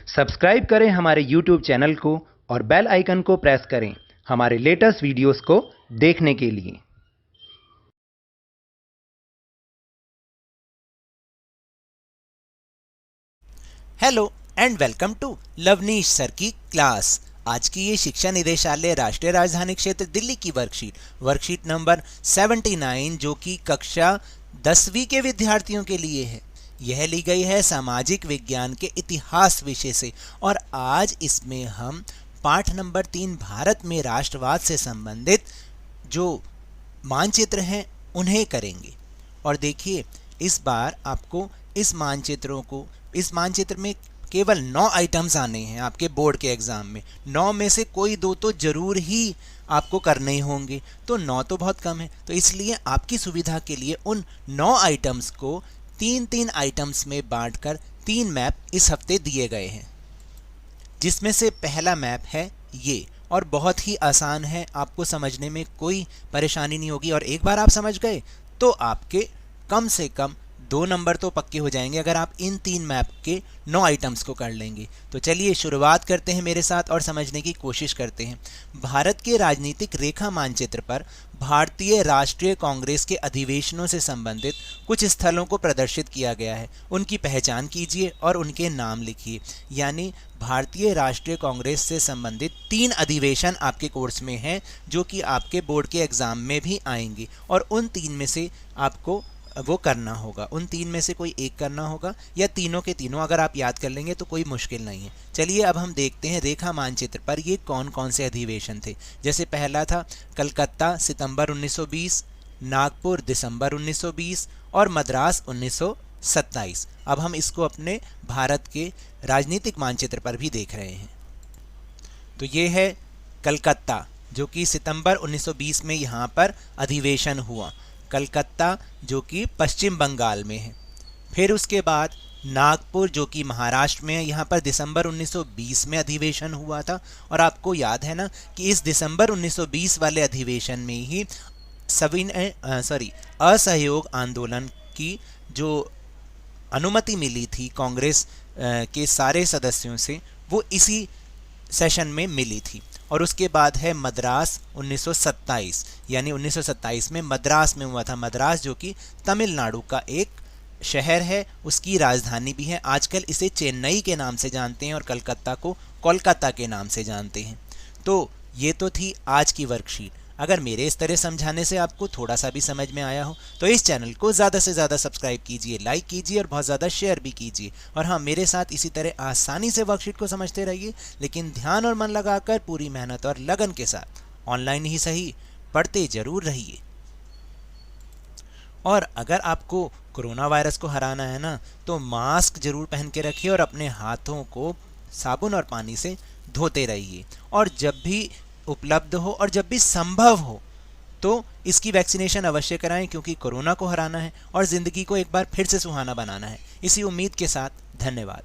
Subscribe करें हमारे YouTube channel को और बेल आइकन को प्रेस करें हमारे लेटेस्ट वीडियोस को देखने के लिए। Hello and welcome to Lavneesh sir की क्लास। आज की ये शिक्षा निदेशालय राष्ट्रीय राजधानी क्षेत्र दिल्ली की वर्कशीट नंबर 79 जो कि कक्षा 10वीं के विद्यार्थियों के लिए है। यह ली गई है सामाजिक विज्ञान के इतिहास विषय से और आज इसमें हम पाठ नंबर 3 भारत में राष्ट्रवाद से संबंधित जो मानचित्र हैं उन्हें करेंगे। और देखिए, इस बार आपको इस मानचित्र में केवल 9 आइटम्स आने हैं आपके बोर्ड के एग्जाम में। 9 में से कोई 2 तो जरूर ही आपको करने ही होंगे, तो 9 तो बहुत कम है। तो इसलिए आपकी सुविधा के लिए उन 9 आइटम्स को 3-3 आइटम्स में बांटकर 3 मैप इस हफ्ते दिए गए हैं, जिसमें से पहला मैप है ये, और बहुत ही आसान है, आपको समझने में कोई परेशानी नहीं होगी। और एक बार आप समझ गए तो आपके कम से कम 2 नंबर तो पक्के हो जाएंगे अगर आप इन 3 मैप के 9 आइटम्स को कर लेंगे। तो चलिए शुरुआत करते हैं मेरे साथ और समझने की कोशिश करते हैं। भारत के राजनीतिक रेखा मानचित्र पर भारतीय राष्ट्रीय कांग्रेस के अधिवेशनों से संबंधित कुछ स्थलों को प्रदर्शित किया गया है। उनकी पहचान कीजिए और उनके नाम लिखिए। यानी भारतीय राष्ट्रीय कांग्रेस से संबंधित 3 अधिवेशन आपके कोर्स में हैं जो कि आपके बोर्ड के एग्जाम में भी आएंगे, और उन 3 में से आपको वो करना होगा। उन 3 में से कोई एक करना होगा, या तीनों के तीनों अगर आप याद कर लेंगे तो कोई मुश्किल नहीं है। चलिए अब हम देखते हैं रेखा मानचित्र पर ये कौन कौन से अधिवेशन थे। जैसे पहला था कलकत्ता सितंबर 1920, नागपुर दिसंबर 1920 और मद्रास 1927। अब हम इसको अपने भारत के राजनीतिक मानचित्र पर भी देख रहे हैं। तो ये है कलकत्ता जो कि सितंबर 1920 में यहाँ पर अधिवेशन हुआ, कलकत्ता जो कि पश्चिम बंगाल में है। फिर उसके बाद नागपुर जो कि महाराष्ट्र में है, यहाँ पर दिसंबर 1920 में अधिवेशन हुआ था। और आपको याद है ना कि इस दिसंबर 1920 वाले अधिवेशन में ही असहयोग आंदोलन की जो अनुमति मिली थी कांग्रेस के सारे सदस्यों से, वो इसी सेशन में मिली थी। और उसके बाद है मद्रास 1927, यानी 1927 में मद्रास में हुआ था। मद्रास जो कि तमिलनाडु का एक शहर है, उसकी राजधानी भी है। आजकल इसे चेन्नई के नाम से जानते हैं और कलकत्ता को कोलकाता के नाम से जानते हैं। तो ये तो थी आज की वर्कशीट। अगर मेरे इस तरह समझाने से आपको थोड़ा सा भी समझ में आया हो तो इस चैनल को ज़्यादा से ज़्यादा सब्सक्राइब कीजिए, लाइक कीजिए और बहुत ज़्यादा शेयर भी कीजिए। और हाँ, मेरे साथ इसी तरह आसानी से वर्कशीट को समझते रहिए, लेकिन ध्यान और मन लगाकर पूरी मेहनत और लगन के साथ ऑनलाइन ही सही पढ़ते जरूर रहिए। और अगर आपको कोरोना वायरस को हराना है ना, तो मास्क जरूर पहन के रखिए और अपने हाथों को साबुन और पानी से धोते रहिए। और जब भी उपलब्ध हो और जब भी संभव हो तो इसकी वैक्सीनेशन अवश्य कराएं, क्योंकि कोरोना को हराना है और ज़िंदगी को एक बार फिर से सुहाना बनाना है। इसी उम्मीद के साथ धन्यवाद।